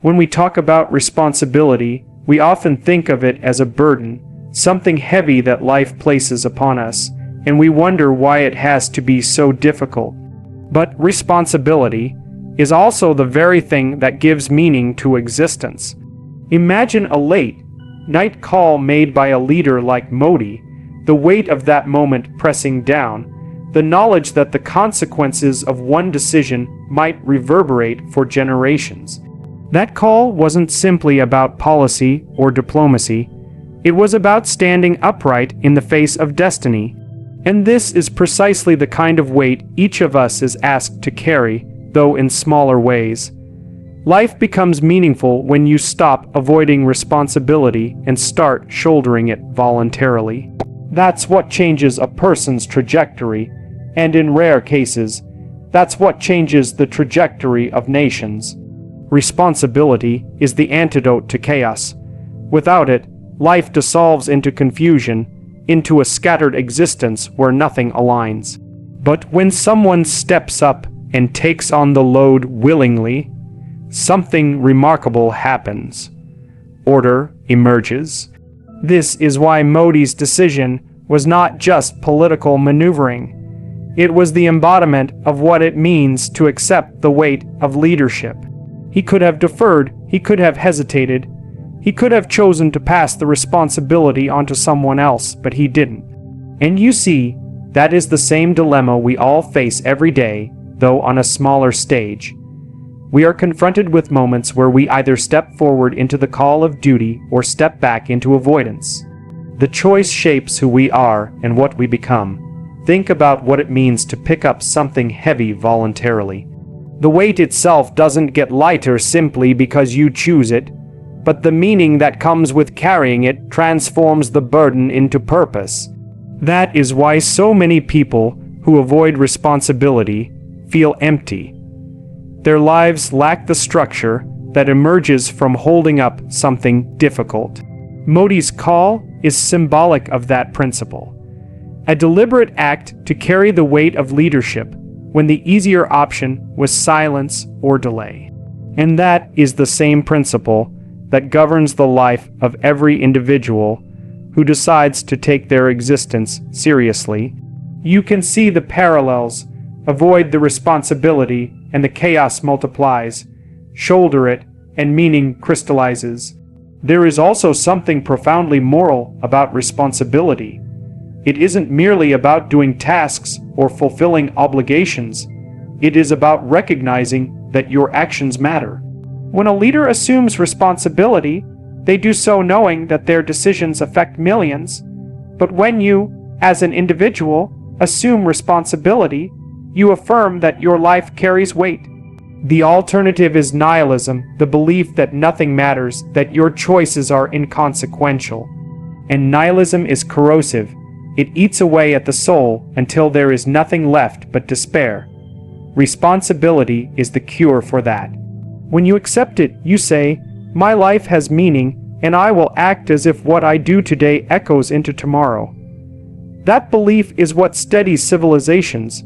When we talk about responsibility, we often think of it as a burden, something heavy that life places upon us, and we wonder why it has to be so difficult. But responsibility is also the very thing that gives meaning to existence. Imagine a late night call made by a leader like Modi, the weight of that moment pressing down, the knowledge that the consequences of one decision might reverberate for generations. That call wasn't simply about policy or diplomacy. It was about standing upright in the face of destiny. And this is precisely the kind of weight each of us is asked to carry, though in smaller ways. Life becomes meaningful when you stop avoiding responsibility and start shouldering it voluntarily. That's what changes a person's trajectory, and in rare cases, that's what changes the trajectory of nations. Responsibility is the antidote to chaos. Without it, life dissolves into confusion, into a scattered existence where nothing aligns. But when someone steps up and takes on the load willingly, something remarkable happens. Order emerges. This is why Modi's decision was not just political maneuvering. It was the embodiment of what it means to accept the weight of leadership. He could have deferred, he could have hesitated, he could have chosen to pass the responsibility onto someone else, but he didn't. And you see, that is the same dilemma we all face every day, though on a smaller stage. We are confronted with moments where we either step forward into the call of duty or step back into avoidance. The choice shapes who we are and what we become. Think about what it means to pick up something heavy voluntarily. The weight itself doesn't get lighter simply because you choose it, but the meaning that comes with carrying it transforms the burden into purpose. That is why so many people who avoid responsibility feel empty. Their lives lack the structure that emerges from holding up something difficult. Modi's call is symbolic of that principle. A deliberate act to carry the weight of leadership when the easier option was silence or delay. And that is the same principle that governs the life of every individual who decides to take their existence seriously. You can see the parallels. Avoid the responsibility and the chaos multiplies. Shoulder it and meaning crystallizes. There is also something profoundly moral about responsibility. It isn't merely about doing tasks or fulfilling obligations. It is about recognizing that your actions matter. When a leader assumes responsibility, they do so knowing that their decisions affect millions. But when you, as an individual, assume responsibility, you affirm that your life carries weight. The alternative is nihilism, the belief that nothing matters, that your choices are inconsequential. And nihilism is corrosive. It eats away at the soul until there is nothing left but despair. Responsibility is the cure for that. When you accept it, you say, "My life has meaning, and I will act as if what I do today echoes into tomorrow." That belief is what steadies civilizations,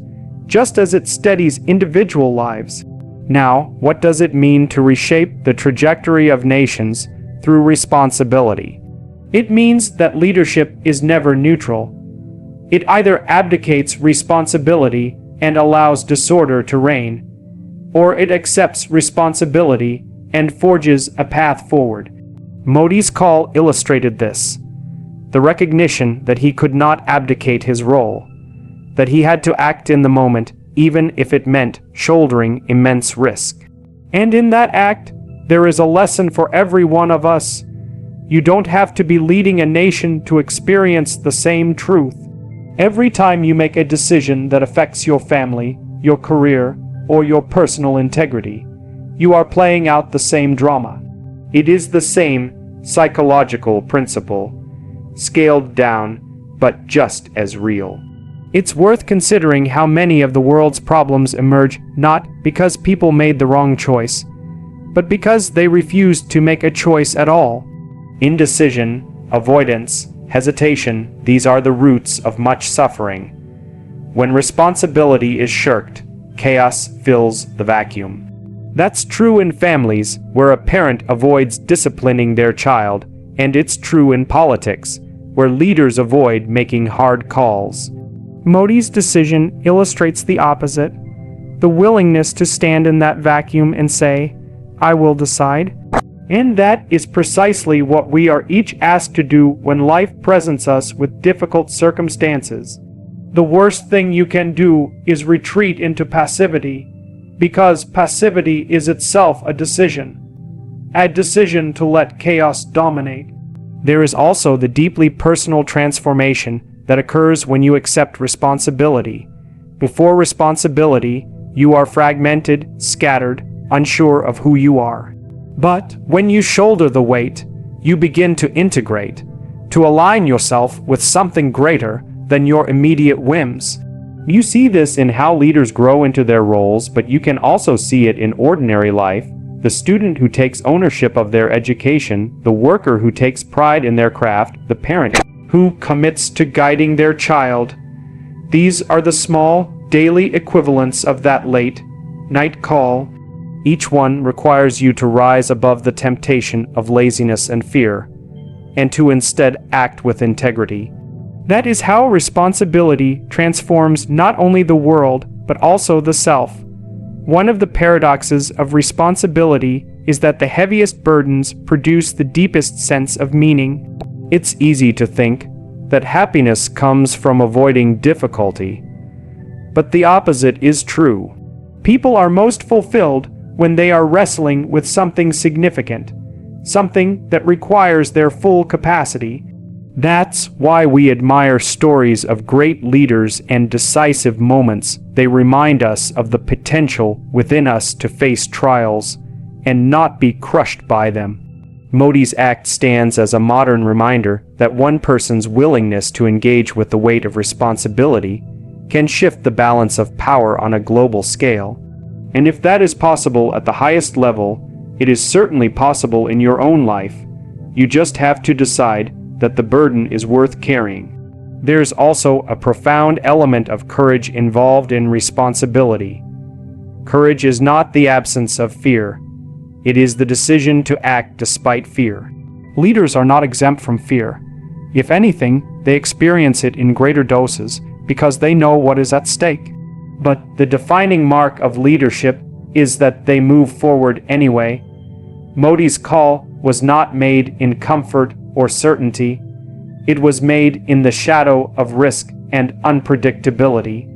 just as it steadies individual lives. Now, what does it mean to reshape the trajectory of nations through responsibility? It means that leadership is never neutral. It either abdicates responsibility and allows disorder to reign, or it accepts responsibility and forges a path forward. Modi's call illustrated this. The recognition that he could not abdicate his role, that he had to act in the moment, even if it meant shouldering immense risk. And in that act, there is a lesson for every one of us. You don't have to be leading a nation to experience the same truth. Every time you make a decision that affects your family, your career, or your personal integrity, you are playing out the same drama. It is the same psychological principle, scaled down, but just as real. It's worth considering how many of the world's problems emerge not because people made the wrong choice, but because they refused to make a choice at all. Indecision, avoidance, hesitation, these are the roots of much suffering. When responsibility is shirked, chaos fills the vacuum. That's true in families where a parent avoids disciplining their child, and it's true in politics, where leaders avoid making hard calls. Modi's decision illustrates the opposite: the willingness to stand in that vacuum and say, "I will decide." And that is precisely what we are each asked to do when life presents us with difficult circumstances. The worst thing you can do is retreat into passivity, because passivity is itself a decision to let chaos dominate. There is also the deeply personal transformation that occurs when you accept responsibility. Before responsibility, you are fragmented, scattered, unsure of who you are. But when you shoulder the weight, you begin to integrate, to align yourself with something greater than your immediate whims. You see this in how leaders grow into their roles, but you can also see it in ordinary life: the student who takes ownership of their education, the worker who takes pride in their craft, the parent who commits to guiding their child. These are the small, daily equivalents of that late night call. Each one requires you to rise above the temptation of laziness and fear, and to instead act with integrity. That is how responsibility transforms not only the world, but also the self. One of the paradoxes of responsibility is that the heaviest burdens produce the deepest sense of meaning. It's easy to think that happiness comes from avoiding difficulty, but the opposite is true. People are most fulfilled when they are wrestling with something significant, something that requires their full capacity. That's why we admire stories of great leaders and decisive moments. They remind us of the potential within us to face trials and not be crushed by them. Modi's act stands as a modern reminder that one person's willingness to engage with the weight of responsibility can shift the balance of power on a global scale. And if that is possible at the highest level, it is certainly possible in your own life. You just have to decide that the burden is worth carrying. There's also a profound element of courage involved in responsibility. Courage is not the absence of fear. It is the decision to act despite fear. Leaders are not exempt from fear. If anything, they experience it in greater doses because they know what is at stake. But the defining mark of leadership is that they move forward anyway. Modi's call was not made in comfort or certainty. It was made in the shadow of risk and unpredictability.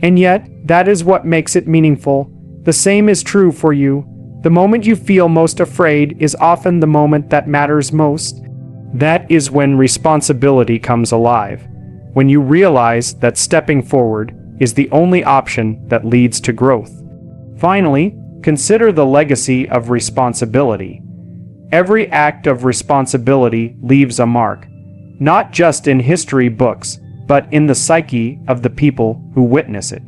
And yet, that is what makes it meaningful. The same is true for you. The moment you feel most afraid is often the moment that matters most. That is when responsibility comes alive, when you realize that stepping forward is the only option that leads to growth. Finally, consider the legacy of responsibility. Every act of responsibility leaves a mark, not just in history books, but in the psyche of the people who witness it.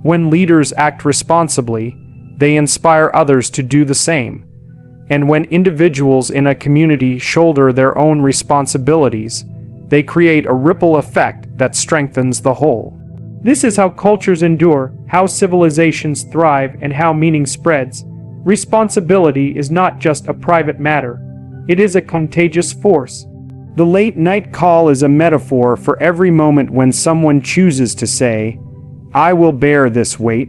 When leaders act responsibly, they inspire others to do the same. And when individuals in a community shoulder their own responsibilities, they create a ripple effect that strengthens the whole. This is how cultures endure, how civilizations thrive, and how meaning spreads. Responsibility is not just a private matter. It is a contagious force. The late night call is a metaphor for every moment when someone chooses to say, "I will bear this weight."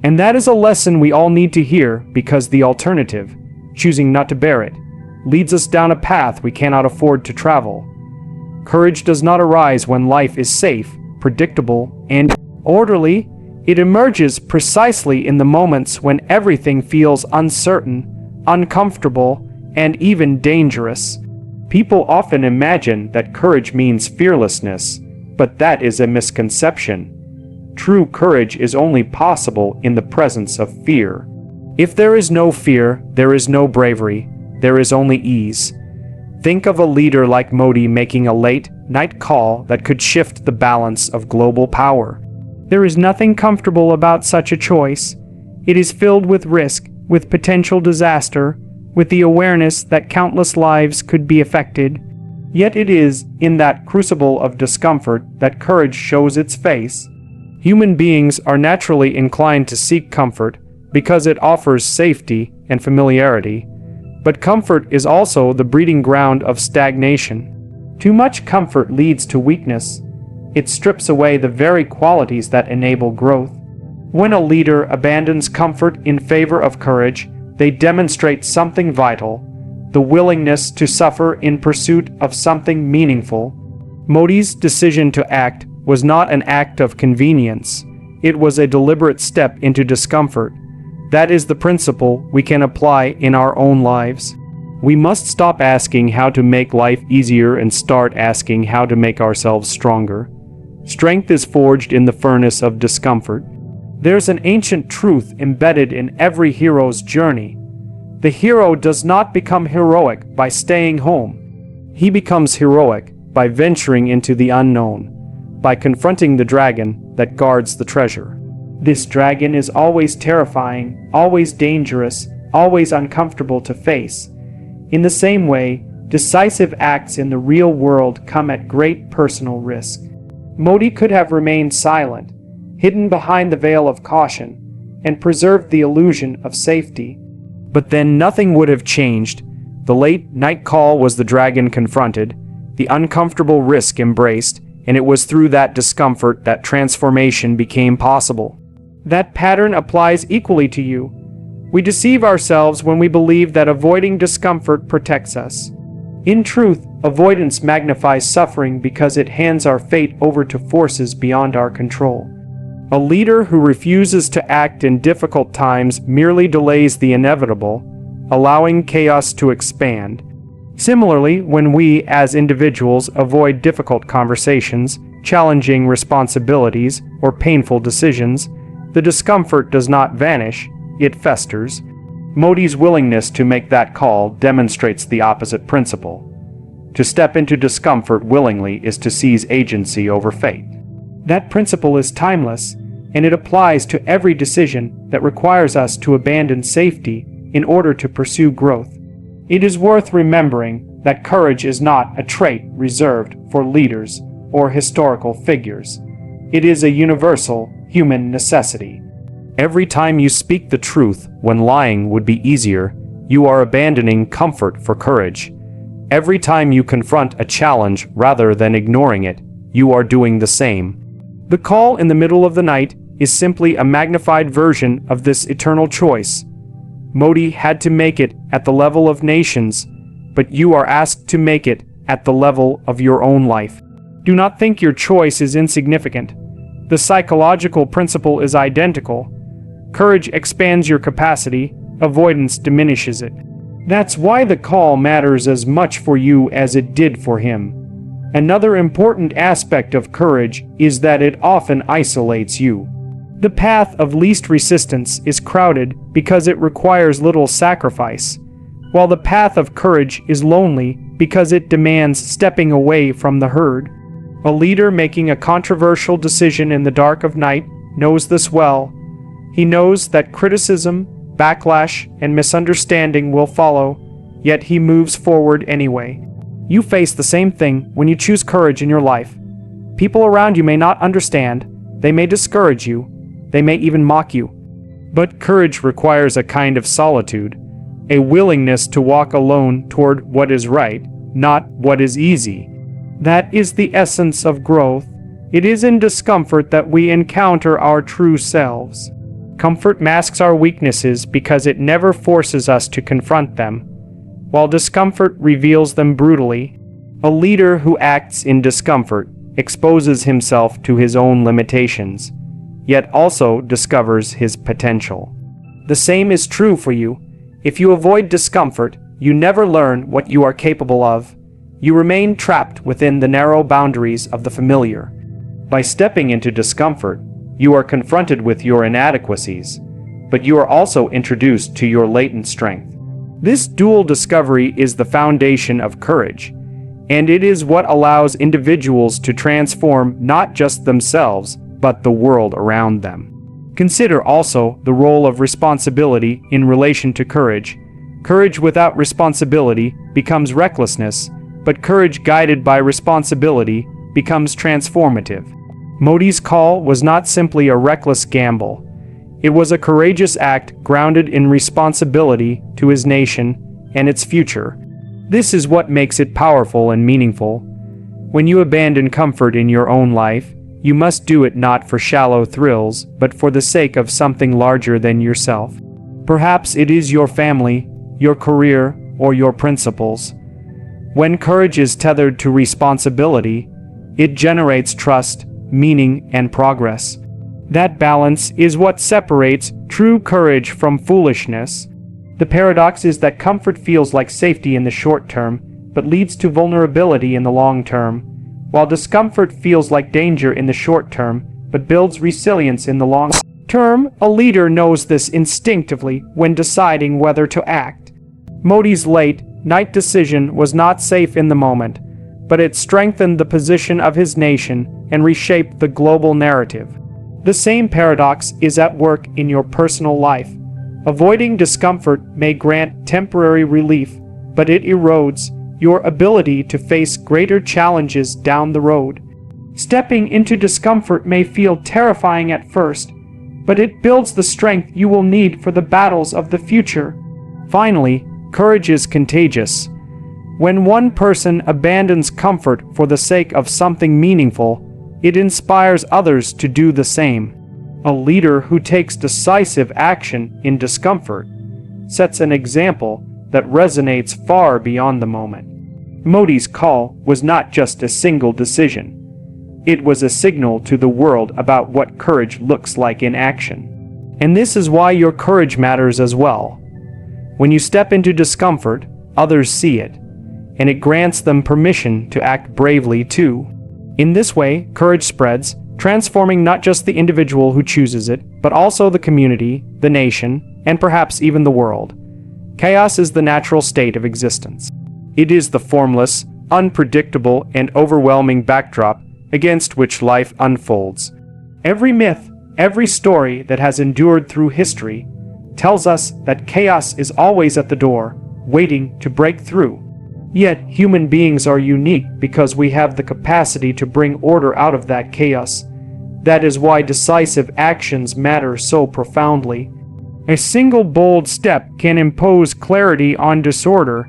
And that is a lesson we all need to hear, because the alternative, choosing not to bear it, leads us down a path we cannot afford to travel. Courage does not arise when life is safe, predictable, and orderly. It emerges precisely in the moments when everything feels uncertain, uncomfortable, and even dangerous. People often imagine that courage means fearlessness, but that is a misconception. True courage is only possible in the presence of fear. If there is no fear, there is no bravery, there is only ease. Think of a leader like Modi making a late-night call that could shift the balance of global power. There is nothing comfortable about such a choice. It is filled with risk, with potential disaster, with the awareness that countless lives could be affected. Yet it is in that crucible of discomfort that courage shows its face. Human beings are naturally inclined to seek comfort, because it offers safety and familiarity. But comfort is also the breeding ground of stagnation. Too much comfort leads to weakness. It strips away the very qualities that enable growth. When a leader abandons comfort in favor of courage, they demonstrate something vital, the willingness to suffer in pursuit of something meaningful. Modi's decision to act was not an act of convenience. It was a deliberate step into discomfort. That is the principle we can apply in our own lives. We must stop asking how to make life easier and start asking how to make ourselves stronger. Strength is forged in the furnace of discomfort. There's an ancient truth embedded in every hero's journey. The hero does not become heroic by staying home. He becomes heroic by venturing into the unknown, by confronting the dragon that guards the treasure. This dragon is always terrifying, always dangerous, always uncomfortable to face. In the same way, decisive acts in the real world come at great personal risk. Modi could have remained silent, hidden behind the veil of caution, and preserved the illusion of safety. But then nothing would have changed. The late night call was the dragon confronted, the uncomfortable risk embraced, and it was through that discomfort that transformation became possible. That pattern applies equally to you. We deceive ourselves when we believe that avoiding discomfort protects us. In truth, avoidance magnifies suffering because it hands our fate over to forces beyond our control. A leader who refuses to act in difficult times merely delays the inevitable, allowing chaos to expand. Similarly, when we, as individuals, avoid difficult conversations, challenging responsibilities, or painful decisions, the discomfort does not vanish, it festers. Modi's willingness to make that call demonstrates the opposite principle. To step into discomfort willingly is to seize agency over fate. That principle is timeless, and it applies to every decision that requires us to abandon safety in order to pursue growth. It is worth remembering that courage is not a trait reserved for leaders or historical figures. It is a universal human necessity. Every time you speak the truth when lying would be easier, you are abandoning comfort for courage. Every time you confront a challenge rather than ignoring it, you are doing the same. The call in the middle of the night is simply a magnified version of this eternal choice. Modi had to make it at the level of nations, but you are asked to make it at the level of your own life. Do not think your choice is insignificant. The psychological principle is identical. Courage expands your capacity, avoidance diminishes it. That's why the call matters as much for you as it did for him. Another important aspect of courage is that it often isolates you. The path of least resistance is crowded because it requires little sacrifice, while the path of courage is lonely because it demands stepping away from the herd. A leader making a controversial decision in the dark of night knows this well. He knows that criticism, backlash, and misunderstanding will follow, yet he moves forward anyway. You face the same thing when you choose courage in your life. People around you may not understand, they may discourage you, they may even mock you. But courage requires a kind of solitude, a willingness to walk alone toward what is right, not what is easy. That is the essence of growth. It is in discomfort that we encounter our true selves. Comfort masks our weaknesses because it never forces us to confront them, while discomfort reveals them brutally. A leader who acts in discomfort exposes himself to his own limitations, yet also discovers his potential. The same is true for you. If you avoid discomfort, you never learn what you are capable of. You remain trapped within the narrow boundaries of the familiar. By stepping into discomfort, you are confronted with your inadequacies, but you are also introduced to your latent strength. This dual discovery is the foundation of courage, and it is what allows individuals to transform not just themselves, but the world around them. Consider also the role of responsibility in relation to courage. Courage without responsibility becomes recklessness, but courage guided by responsibility becomes transformative. Modi's call was not simply a reckless gamble. It was a courageous act grounded in responsibility to his nation and its future. This is what makes it powerful and meaningful. When you abandon comfort in your own life, you must do it not for shallow thrills, but for the sake of something larger than yourself. Perhaps it is your family, your career, or your principles. When courage is tethered to responsibility, it generates trust, meaning, and progress. That balance is what separates true courage from foolishness. The paradox is that comfort feels like safety in the short term, but leads to vulnerability in the long term, while discomfort feels like danger in the short term, but builds resilience in the long term. A leader knows this instinctively when deciding whether to act. Modi's late night decision was not safe in the moment, but it strengthened the position of his nation and reshaped the global narrative. The same paradox is at work in your personal life. Avoiding discomfort may grant temporary relief, but it erodes your ability to face greater challenges down the road. Stepping into discomfort may feel terrifying at first, but it builds the strength you will need for the battles of the future. Finally, courage is contagious. When one person abandons comfort for the sake of something meaningful, it inspires others to do the same. A leader who takes decisive action in discomfort sets an example that resonates far beyond the moment. Modi's call was not just a single decision. It was a signal to the world about what courage looks like in action. And this is why your courage matters as well. When you step into discomfort, others see it, and it grants them permission to act bravely too. In this way, courage spreads, transforming not just the individual who chooses it, but also the community, the nation, and perhaps even the world. Chaos is the natural state of existence. It is the formless, unpredictable, and overwhelming backdrop against which life unfolds. Every myth, every story that has endured through history tells us that chaos is always at the door, waiting to break through. Yet, human beings are unique because we have the capacity to bring order out of that chaos. That is why decisive actions matter so profoundly. A single bold step can impose clarity on disorder,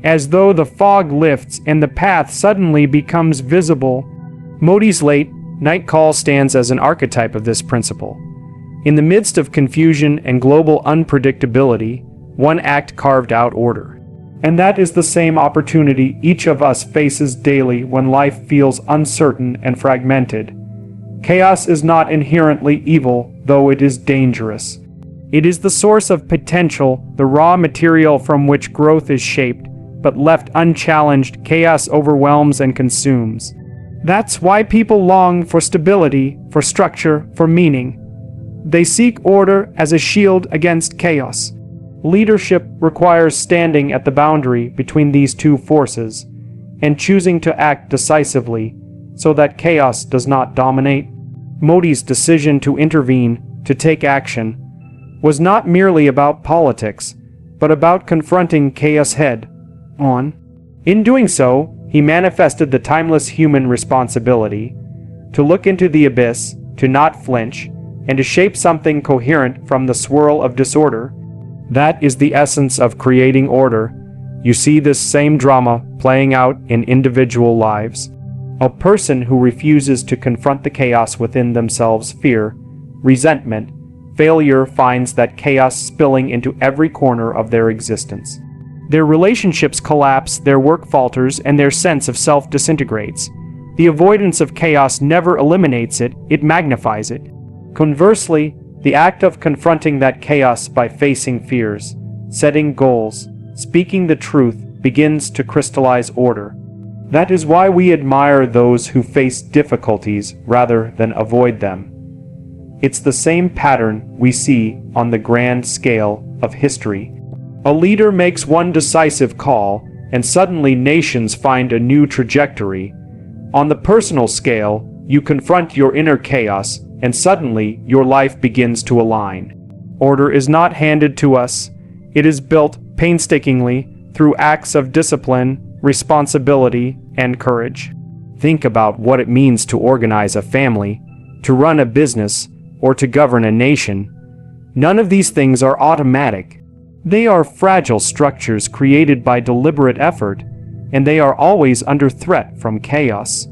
as though the fog lifts and the path suddenly becomes visible. Modi's late night call stands as an archetype of this principle. In the midst of confusion and global unpredictability, one act carved out order. And that is the same opportunity each of us faces daily when life feels uncertain and fragmented. Chaos is not inherently evil, though it is dangerous. It is the source of potential, the raw material from which growth is shaped, but left unchallenged, chaos overwhelms and consumes. That's why people long for stability, for structure, for meaning. They seek order as a shield against chaos. Leadership requires standing at the boundary between these two forces and choosing to act decisively so that chaos does not dominate. Modi's decision to intervene, to take action, was not merely about politics, but about confronting chaos head-on. In doing so, he manifested the timeless human responsibility to look into the abyss, to not flinch, and to shape something coherent from the swirl of disorder. That is the essence of creating order. You see this same drama playing out in individual lives. A person who refuses to confront the chaos within themselves, fear, resentment, failure, finds that chaos spilling into every corner of their existence. Their relationships collapse, their work falters, and their sense of self disintegrates. The avoidance of chaos never eliminates it, it magnifies it. Conversely, the act of confronting that chaos by facing fears, setting goals, speaking the truth begins to crystallize order. That is why we admire those who face difficulties rather than avoid them. It's the same pattern we see on the grand scale of history. A leader makes one decisive call, and suddenly nations find a new trajectory. On the personal scale, you confront your inner chaos, and suddenly your life begins to align. Order is not handed to us. It is built painstakingly through acts of discipline, responsibility, and courage. Think about what it means to organize a family, to run a business, or to govern a nation. None of these things are automatic. They are fragile structures created by deliberate effort, and they are always under threat from chaos.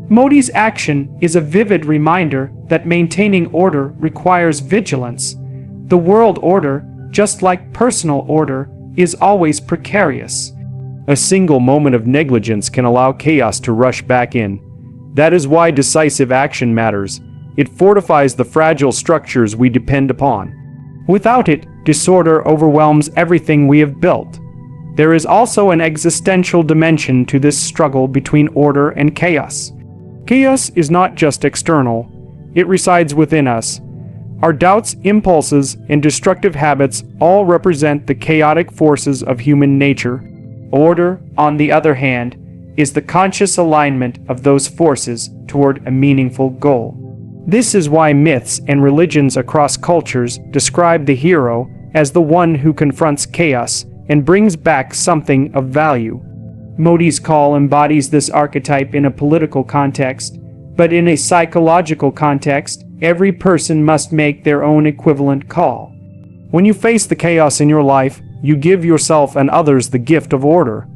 Modi's action is a vivid reminder that maintaining order requires vigilance. The world order, just like personal order, is always precarious. A single moment of negligence can allow chaos to rush back in. That is why decisive action matters. It fortifies the fragile structures we depend upon. Without it, disorder overwhelms everything we have built. There is also an existential dimension to this struggle between order and chaos. Chaos is not just external, it resides within us. Our doubts, impulses, and destructive habits all represent the chaotic forces of human nature. Order, on the other hand, is the conscious alignment of those forces toward a meaningful goal. This is why myths and religions across cultures describe the hero as the one who confronts chaos and brings back something of value. Modi's call embodies this archetype in a political context, but in a psychological context, every person must make their own equivalent call. When you face the chaos in your life, you give yourself and others the gift of order.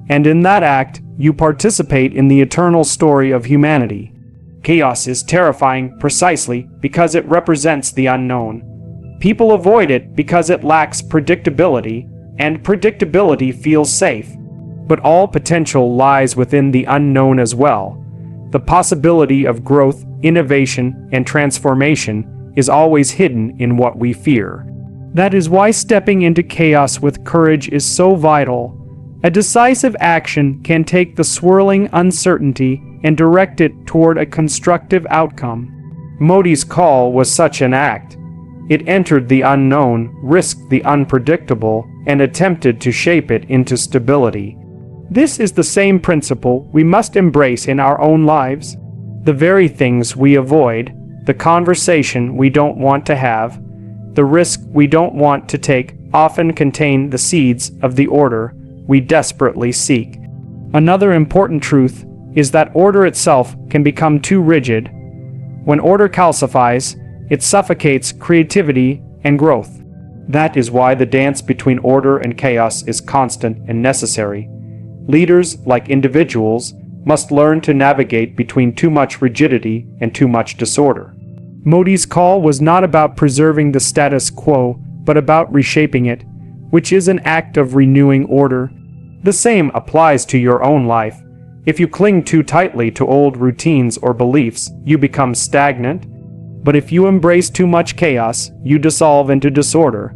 And in that act, you participate in the eternal story of humanity. Chaos is terrifying precisely because it represents the unknown. People avoid it because it lacks predictability, and predictability feels safe. But all potential lies within the unknown as well. The possibility of growth, innovation, and transformation is always hidden in what we fear. That is why stepping into chaos with courage is so vital. A decisive action can take the swirling uncertainty and direct it toward a constructive outcome. Modi's call was such an act. It entered the unknown, risked the unpredictable, and attempted to shape it into stability. This is the same principle we must embrace in our own lives. The very things we avoid, the conversation we don't want to have, the risk we don't want to take often contain the seeds of the order we desperately seek. Another important truth is that order itself can become too rigid. When order calcifies, it suffocates creativity and growth. That is why the dance between order and chaos is constant and necessary. Leaders, like individuals, must learn to navigate between too much rigidity and too much disorder. Modi's call was not about preserving the status quo, but about reshaping it, which is an act of renewing order. The same applies to your own life. If you cling too tightly to old routines or beliefs, you become stagnant. But if you embrace too much chaos, you dissolve into disorder.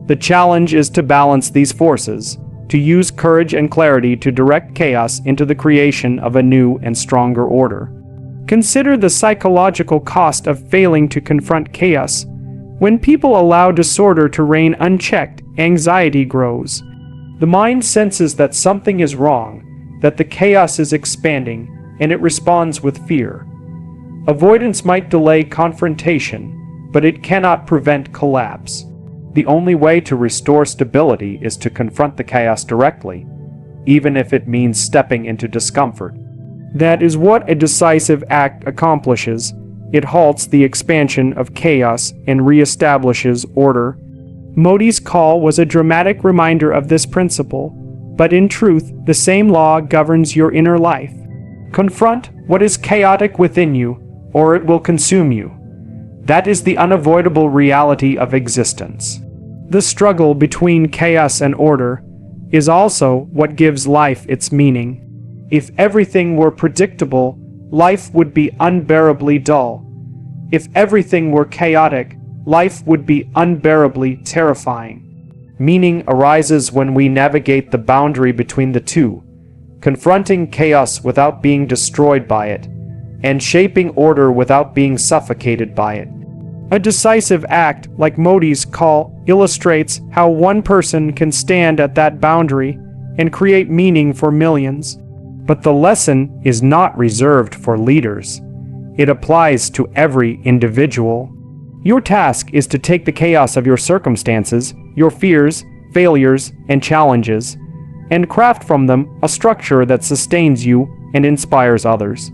The challenge is to balance these forces, to use courage and clarity to direct chaos into the creation of a new and stronger order. Consider the psychological cost of failing to confront chaos. When people allow disorder to reign unchecked, anxiety grows. The mind senses that something is wrong, that the chaos is expanding, and it responds with fear. Avoidance might delay confrontation, but it cannot prevent collapse. The only way to restore stability is to confront the chaos directly, even if it means stepping into discomfort. That is what a decisive act accomplishes. It halts the expansion of chaos and reestablishes order. Modi's call was a dramatic reminder of this principle, but in truth, the same law governs your inner life. Confront what is chaotic within you, or it will consume you. That is the unavoidable reality of existence. The struggle between chaos and order is also what gives life its meaning. If everything were predictable, life would be unbearably dull. If everything were chaotic, life would be unbearably terrifying. Meaning arises when we navigate the boundary between the two, confronting chaos without being destroyed by it, and shaping order without being suffocated by it. A decisive act like Modi's call illustrates how one person can stand at that boundary and create meaning for millions. But the lesson is not reserved for leaders. It applies to every individual. Your task is to take the chaos of your circumstances, your fears, failures, and challenges, and craft from them a structure that sustains you and inspires others.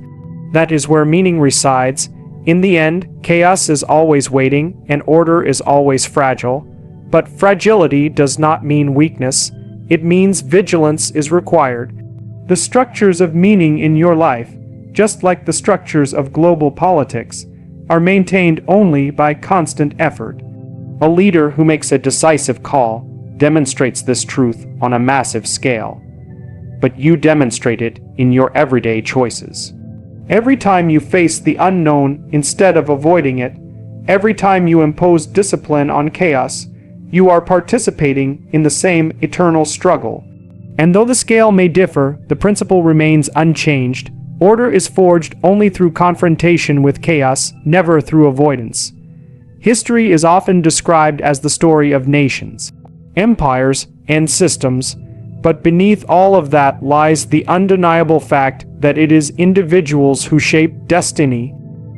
That is where meaning resides, In the end, chaos is always waiting, and order is always fragile. But fragility does not mean weakness. It means vigilance is required. The structures of meaning in your life, just like the structures of global politics, are maintained only by constant effort. A leader who makes a decisive call demonstrates this truth on a massive scale. But you demonstrate it in your everyday choices. Every time you face the unknown instead of avoiding it, every time you impose discipline on chaos, you are participating in the same eternal struggle. And though the scale may differ, the principle remains unchanged. Order is forged only through confrontation with chaos, never through avoidance. History is often described as the story of nations, empires, and systems, but beneath all of that lies the undeniable fact that it is individuals who shape destiny.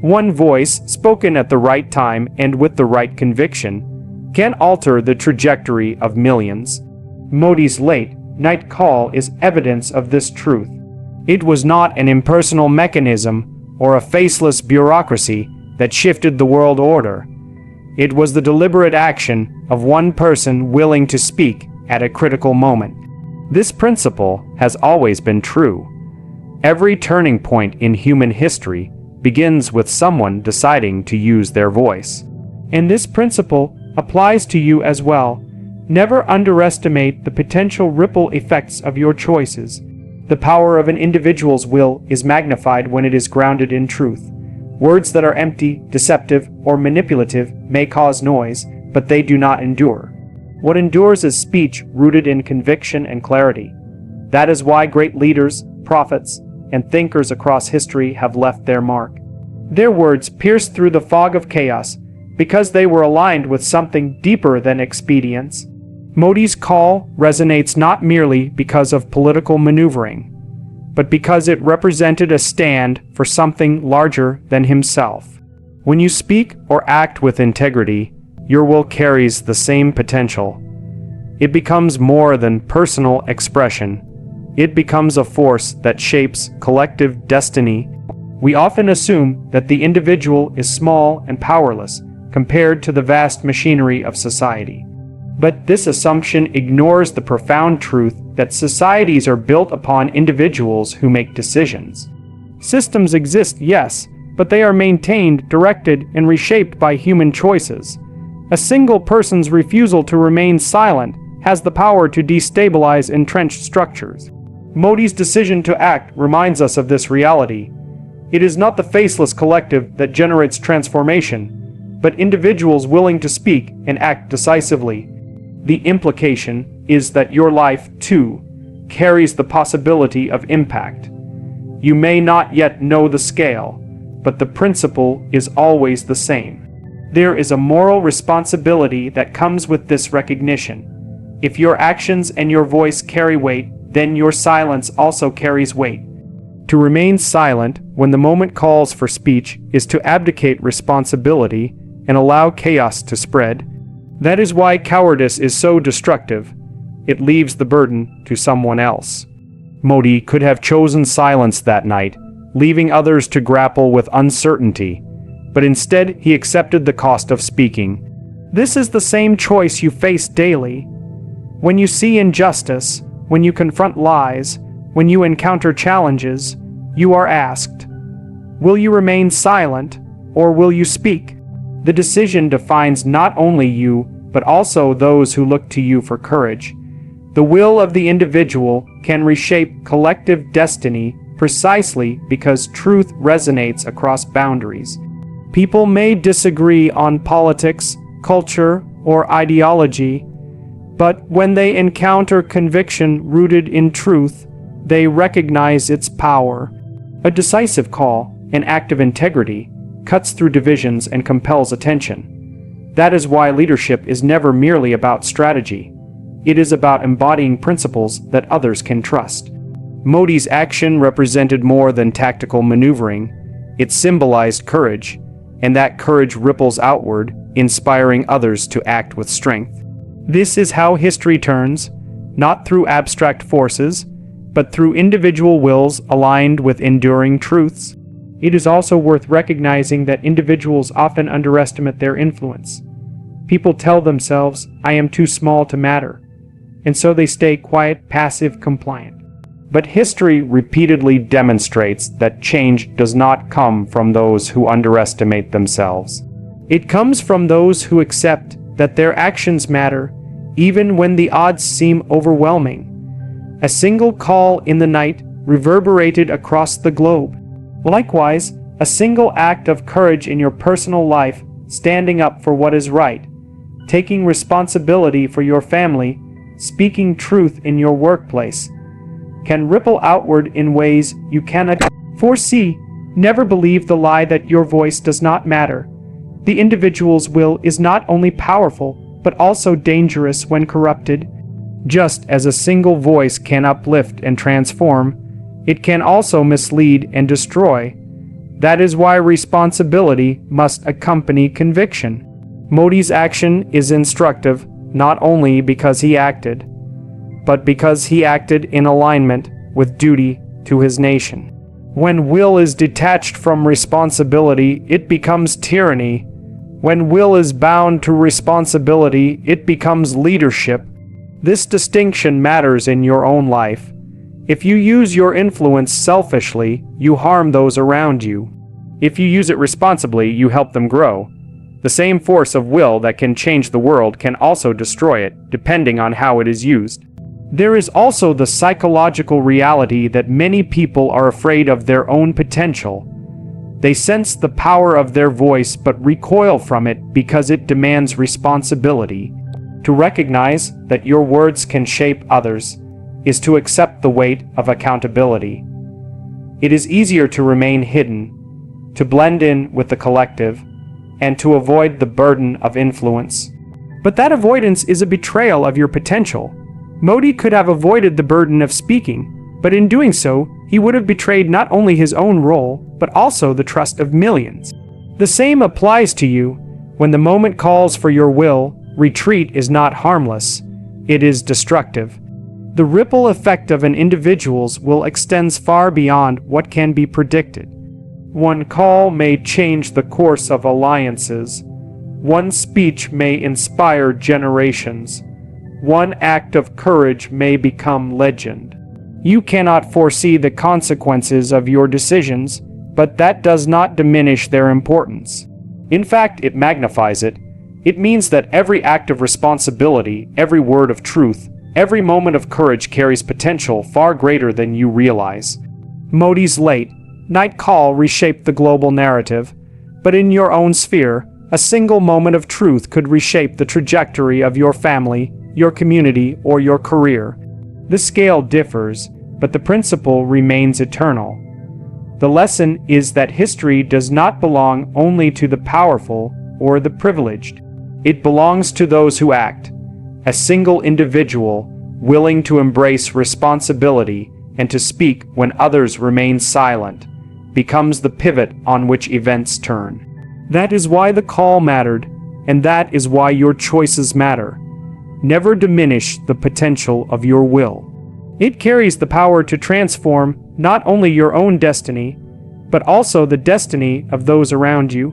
One voice, spoken at the right time and with the right conviction, can alter the trajectory of millions. Modi's late-night call is evidence of this truth. It was not an impersonal mechanism or a faceless bureaucracy that shifted the world order. It was the deliberate action of one person willing to speak at a critical moment. This principle has always been true. Every turning point in human history begins with someone deciding to use their voice. And this principle applies to you as well. Never underestimate the potential ripple effects of your choices. The power of an individual's will is magnified when it is grounded in truth. Words that are empty, deceptive, or manipulative may cause noise, but they do not endure. What endures is speech rooted in conviction and clarity. That is why great leaders, prophets, and thinkers across history have left their mark. Their words pierced through the fog of chaos because they were aligned with something deeper than expedience. Modi's call resonates not merely because of political maneuvering, but because it represented a stand for something larger than himself. When you speak or act with integrity, your will carries the same potential. It becomes more than personal expression. It becomes a force that shapes collective destiny. We often assume that the individual is small and powerless compared to the vast machinery of society. But this assumption ignores the profound truth that societies are built upon individuals who make decisions. Systems exist, yes, but they are maintained, directed, and reshaped by human choices. A single person's refusal to remain silent has the power to destabilize entrenched structures. Modi's decision to act reminds us of this reality. It is not the faceless collective that generates transformation, but individuals willing to speak and act decisively. The implication is that your life, too, carries the possibility of impact. You may not yet know the scale, but the principle is always the same. There is a moral responsibility that comes with this recognition. If your actions and your voice carry weight, then your silence also carries weight. To remain silent when the moment calls for speech is to abdicate responsibility and allow chaos to spread. That is why cowardice is so destructive. It leaves the burden to someone else. Modi could have chosen silence that night, leaving others to grapple with uncertainty, but instead he accepted the cost of speaking. This is the same choice you face daily. When you see injustice, when you confront lies, when you encounter challenges, you are asked, will you remain silent or will you speak? The decision defines not only you, but also those who look to you for courage. The will of the individual can reshape collective destiny precisely because truth resonates across boundaries. People may disagree on politics, culture, or ideology, but when they encounter conviction rooted in truth, they recognize its power. A decisive call, an act of integrity, cuts through divisions and compels attention. That is why leadership is never merely about strategy. It is about embodying principles that others can trust. Modi's action represented more than tactical maneuvering. It symbolized courage, and that courage ripples outward, inspiring others to act with strength. This is how history turns, not through abstract forces, but through individual wills aligned with enduring truths. It is also worth recognizing that individuals often underestimate their influence. People tell themselves, "I am too small to matter," and so they stay quiet, passive, compliant. But history repeatedly demonstrates that change does not come from those who underestimate themselves. It comes from those who accept that their actions matter, even when the odds seem overwhelming. A single call in the night reverberated across the globe. Likewise, a single act of courage in your personal life, standing up for what is right, taking responsibility for your family, speaking truth in your workplace, can ripple outward in ways you cannot foresee. Never believe the lie that your voice does not matter. The individual's will is not only powerful, but also dangerous when corrupted. Just as a single voice can uplift and transform, it can also mislead and destroy. That is why responsibility must accompany conviction. Modi's action is instructive not only because he acted, but because he acted in alignment with duty to his nation. When will is detached from responsibility, it becomes tyranny. When will is bound to responsibility, it becomes leadership. This distinction matters in your own life. If you use your influence selfishly, you harm those around you. If you use it responsibly, you help them grow. The same force of will that can change the world can also destroy it, depending on how it is used. There is also the psychological reality that many people are afraid of their own potential. They sense the power of their voice but recoil from it because it demands responsibility. To recognize that your words can shape others is to accept the weight of accountability. It is easier to remain hidden, to blend in with the collective, and to avoid the burden of influence. But that avoidance is a betrayal of your potential. Modi could have avoided the burden of speaking, but in doing so, he would have betrayed not only his own role, but also the trust of millions. The same applies to you. When the moment calls for your will, retreat is not harmless. It is destructive. The ripple effect of an individual's will extends far beyond what can be predicted. One call may change the course of alliances. One speech may inspire generations. One act of courage may become legend. You cannot foresee the consequences of your decisions, but that does not diminish their importance. In fact, it magnifies it. It means that every act of responsibility, every word of truth, every moment of courage carries potential far greater than you realize. Modi's late night call reshaped the global narrative, but in your own sphere, a single moment of truth could reshape the trajectory of your family, your community, or your career. The scale differs, but the principle remains eternal. The lesson is that history does not belong only to the powerful or the privileged. It belongs to those who act. A single individual willing to embrace responsibility and to speak when others remain silent becomes the pivot on which events turn. That is why the call mattered, and that is why your choices matter. Never diminish the potential of your will. It carries the power to transform not only your own destiny, but also the destiny of those around you.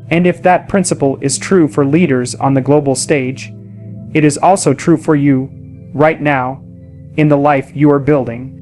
And if that principle is true for leaders on the global stage, it is also true for you, right now, in the life you are building.